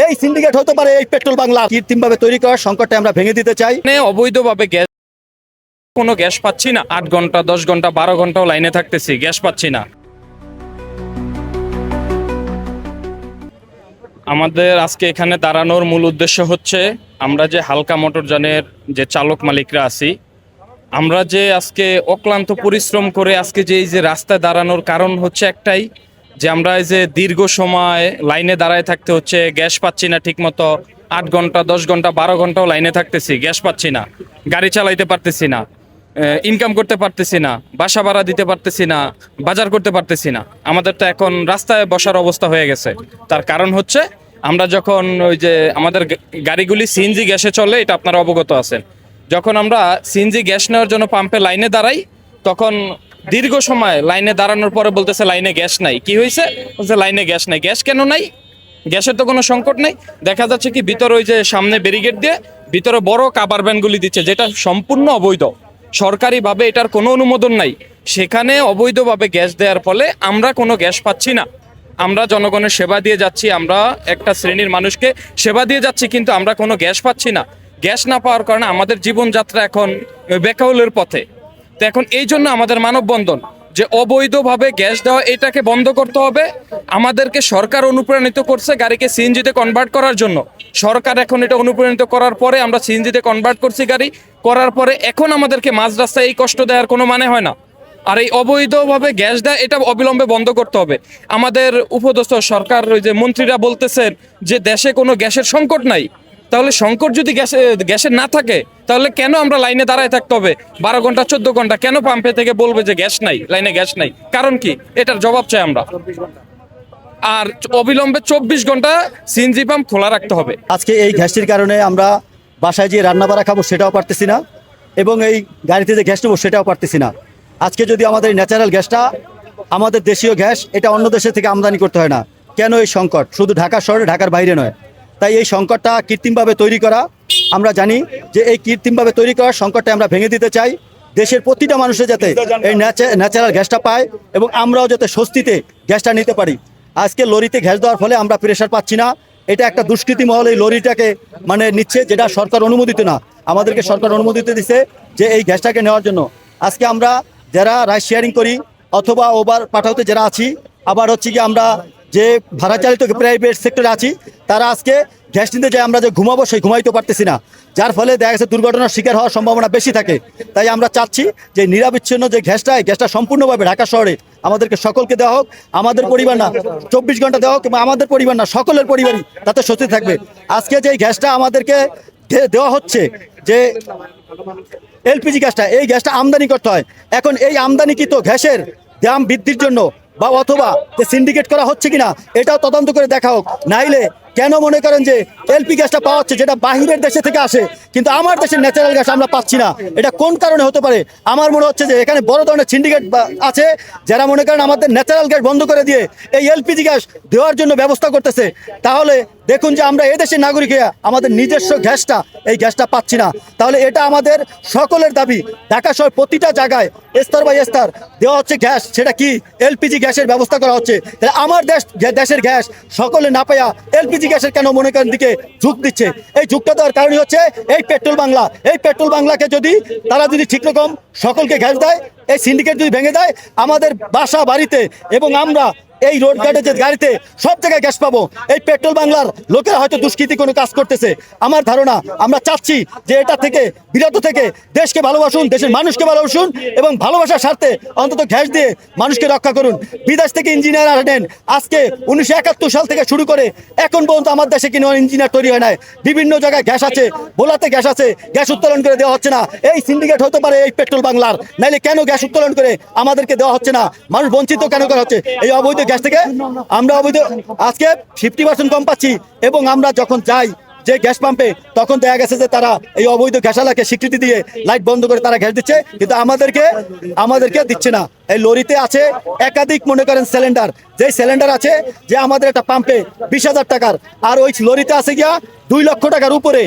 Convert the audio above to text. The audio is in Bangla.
এই সিন্ডিকেট হতে পারে এই পেট্রোল বাংলা। কৃত্রিমভাবে তৈরি করা সংকটটা আমরা ভেঙে দিতে চাই। অবৈধভাবে গ্যাস, কোনো গ্যাস পাচ্ছি না। 8 ঘন্টা 10 ঘন্টা 12 ঘন্টাও লাইনে থাকতেছি, গ্যাস পাচ্ছি না। আমাদের আজকে এখানে দাঁড়ানোর মূল উদ্দেশ্য হচ্ছে, আমরা যে হালকা মোটরযানের যে চালক মালিকরা আছি, আমরা যে আজকে অক্লান্ত পরিশ্রম করে আজকে যে এই যে রাস্তায় দাঁড়ানোর কারণ হচ্ছে একটাই, যে আমরা এই যে দীর্ঘ সময় লাইনে দাঁড়ায় থাকতে হচ্ছে, গ্যাস পাচ্ছি না ঠিক মতো। 8 ঘন্টা 10 ঘন্টা 12 ঘন্টাও লাইনে থাকতেছি, গ্যাস পাচ্ছি না, গাড়ি চালাইতে পারতেছি না, ইনকাম করতে পারতেছি না, বাসা ভাড়া দিতে পারতেছি না, বাজার করতে পারতেছি না। আমাদের তো এখন রাস্তায় বসার অবস্থা হয়ে গেছে। তার কারণ হচ্ছে, আমরা যখন ওই যে আমাদের গাড়িগুলি সিএনজি গ্যাসে চলে, এটা আপনারা অবগত আছেন। যখন আমরা সিএনজি গ্যাস নেওয়ার জন্য পাম্পে লাইনে দাঁড়াই, তখন দীর্ঘ সময় লাইনে দাঁড়ানোর পরে বলতেছে লাইনে গ্যাস নাই। কি হয়েছে? বলছে লাইনে গ্যাস নাই। গ্যাস কেন নাই? গ্যাসের তো কোনো সংকট নেই। দেখা যাচ্ছে কি, ভিতরে ওই যে সামনে ব্যারিকেড দিয়ে ভিতরে বড় কাভার ভ্যানগুলি দিচ্ছে, যেটা সম্পূর্ণ অবৈধ। সরকারিভাবে এটার কোনো অনুমোদন নাই। সেখানে অবৈধভাবে গ্যাস দেওয়ার ফলে আমরা কোনো গ্যাস পাচ্ছি না। আমরা জনগণের সেবা দিয়ে যাচ্ছি, আমরা একটা শ্রেণীর মানুষকে সেবা দিয়ে যাচ্ছি, কিন্তু আমরা কোনো গ্যাস পাচ্ছি না। গ্যাস না পাওয়ার কারণে আমাদের জীবনযাত্রা এখন বেকাউলের পথে। তো এখন এই জন্য আমাদের মানববন্ধন, যে অবৈধভাবে গ্যাস দেওয়া এটাকে বন্ধ করতে হবে। আমাদেরকে সরকার অনুপ্রাণিত করছে গাড়িকে সিএনজিতে কনভার্ট করার জন্য। সরকার এখন এটা অনুপ্রাণিত করার পরে আমরা সিএনজিতে কনভার্ট করছি গাড়ি, করার পরে এখন আমাদেরকে মাঝ রাস্তায় এই কষ্ট দেওয়ার কোনো মানে হয় না। আর এই অবৈধভাবে গ্যাস দেয়, এটা অবিলম্বে বন্ধ করতে হবে। আমাদের উপদেষ্টা সরকার, ওই যে মন্ত্রীরা বলতেছেন যে দেশে কোনো গ্যাসের সংকট নাই। তাহলে সংকট যদি গ্যাসের না থাকে, তাহলে কেন আমরা লাইনে দাঁড়ায় থাকতে হবে 12 ঘন্টা 14 ঘন্টা? কেন পাম্পে থেকে বলবে যে গ্যাস নাই, লাইনে গ্যাস নাই? কারণ কি? এটার জবাব চাই আমরা। আর অবিলম্বে 24 ঘন্টা সিএনজি পাম্প খোলা রাখতে হবে। আজকে এই গ্যাসটির কারণে আমরা বাসায় যে রান্না বাড়া খাবো সেটাও পারতেছি না, এবং এই গাড়িতে যে গ্যাস নেবো সেটাও পারতেছি না। আজকে যদি আমাদের ন্যাচারাল গ্যাসটা, আমাদের দেশীয় গ্যাস, এটা অন্য দেশের থেকে আমদানি করতে হয় না, কেন এই সংকট? শুধু ঢাকা শহরে, ঢাকার বাইরে নয়। তাই এই সংকটটা কৃত্রিমভাবে তৈরি করা, আমরা জানি যে এই কৃত্রিমভাবে তৈরি করার সংকটটা আমরা ভেঙে দিতে চাই। দেশের প্রতিটা মানুষের যাতে এই ন্যাচারাল গ্যাসটা পায়, এবং আমরাও যাতে স্বস্তিতে গ্যাসটা নিতে পারি। আজকে লরিতে গ্যাস দেওয়ার ফলে আমরা প্রেশার পাচ্ছি না। এটা একটা দুষ্কৃতী মহল এই লরিটাকে নিচ্ছে, যেটা সরকার অনুমোদিত না। আমাদেরকে সরকার অনুমোদিত দিচ্ছে যে এই গ্যাসটাকে নেওয়ার জন্য। আজকে আমরা যারা রাইড শেয়ারিং করি অথবা ওভার পাঠাতে যারা আছি, আবার হচ্ছে কি আমরা যে ভাড়া চালিত প্রাইভেট সেক্টরে আছি, তারা আজকে গ্যাস নিতে যায়, আমরা যে ঘুমাবো সেই ঘুমাইতে পারতেছি না, যার ফলে দেখা গেছে দুর্ঘটনার শিকার হওয়ার সম্ভাবনা বেশি থাকে। তাই আমরা চাচ্ছি যে নিরবিচ্ছিন্ন যে গ্যাসটা সম্পূর্ণভাবে ঢাকা শহরে আমাদেরকে সকলকে দেওয়া হোক। আমাদের পরিবার না 24 ঘন্টা দেওয়া হোক, এবং আমাদের পরিবার না সকলের পরিবারই তাতে স্বস্তি থাকবে। আজকে যে গ্যাসটা আমাদেরকে দেওয়া হচ্ছে, যে এলপিজি গ্যাসটা, এই গ্যাসটা আমদানি করতে হয়। এখন এই আমদানিকৃত গ্যাসের দাম বৃদ্ধির জন্য বা অথবা যে সিন্ডিকেট করা হচ্ছে কিনা, এটাও তদন্ত করে দেখা হোক। নাইলে কেন মনে করেন যে এলপি গ্যাসটা পাওয়া হচ্ছে, যেটা বাহিরের দেশে থেকে আসে, কিন্তু আমার দেশের ন্যাচারাল গ্যাস আমরা পাচ্ছি না? এটা কোন কারণে হতে পারে? আমার মনে হচ্ছে যে এখানে বড় ধরনের সিন্ডিকেট আছে, যারা মনে করেন আমাদের ন্যাচারাল গ্যাস বন্ধ করে দিয়ে এই এলপিজি গ্যাস দেওয়ার জন্য ব্যবস্থা করতেছে। তাহলে দেখুন যে আমরা এদেশের নাগরিক হয়ে আমাদের নিজস্ব গ্যাসটা, এই গ্যাসটা পাচ্ছি না। তাহলে এটা আমাদের সকলের দাবি। ঢাকা শহর প্রতিটা জায়গায় স্তর বাই স্তর দেওয়া হচ্ছে গ্যাস, সেটা কি এলপিজি গ্যাসের ব্যবস্থা করা হচ্ছে। তাহলে আমার দেশের গ্যাস সকলে না পাইয়া এলপিজি গ্যাসের কেন মনে করেন দিকে ঝুঁক দিচ্ছে? এই ঝুঁকটা দেওয়ার কারণই হচ্ছে এই পেট্রোল বাংলা। এই পেট্রোল বাংলাকে যদি তারা ঠিক রকম সকলকে গ্যাস দেয়, এই সিন্ডিকেট যদি ভেঙে দেয়, আমাদের বাসা বাড়িতে এবং আমরা এই রোড গার্ডে যে গাড়িতে সব জায়গায় গ্যাস পাবো। এই পেট্রোল বাংলার লোকেরা হয়তো দুষ্কৃতি কোনো কাজ করতেছে। আমার ধারণা, আমরা চাচ্ছি যে এটা থেকে বিরত থেকে দেশকে ভালোবাসুন, দেশের মানুষকে ভালোবাসুন, এবং ভালোবাসার স্বার্থে অন্তত গ্যাস দিয়ে মানুষকে রক্ষা করুন। বিদেশ থেকে ইঞ্জিনিয়ার আনেন। আজকে 1971 সাল থেকে শুরু করে এখন পর্যন্ত আমার দেশে কোনো ইঞ্জিনিয়ার তৈরি হয় নাই। বিভিন্ন জায়গায় গ্যাস আছে, ভোলাতে গ্যাস আছে, গ্যাস উত্তোলন করে দেওয়া হচ্ছে না। এই সিন্ডিকেট হতে পারে এই পেট্রোল বাংলার। নাইলে কেন গ্যাস উত্তোলন করে আমাদেরকে দেওয়া হচ্ছে না? মানুষ বঞ্চিত কেন করা হচ্ছে এই অবৈধ গ্যাস থেকে? আমরা অবৈধ আজকে 50% কম পাচ্ছি, এবং আমরা যখন যাই যে গ্যাস পাম্পে, তখন দেখা গেছে যে তারা এই অবৈধ গ্যাসালাকে স্বীকৃতি দিয়ে লাইট বন্ধ করে তারা গ্যাস দিচ্ছে, কিন্তু আমাদেরকে দিচ্ছে না। এই লরিতে আছে একাধিক মনে করেন সিলিন্ডার, যেই সিলিন্ডার আছে যে আমাদের একটা পাম্পে 20,000 টাকার, আর ওই লরিতে আছে গিয়া 2 লক্ষ টাকার উপরে।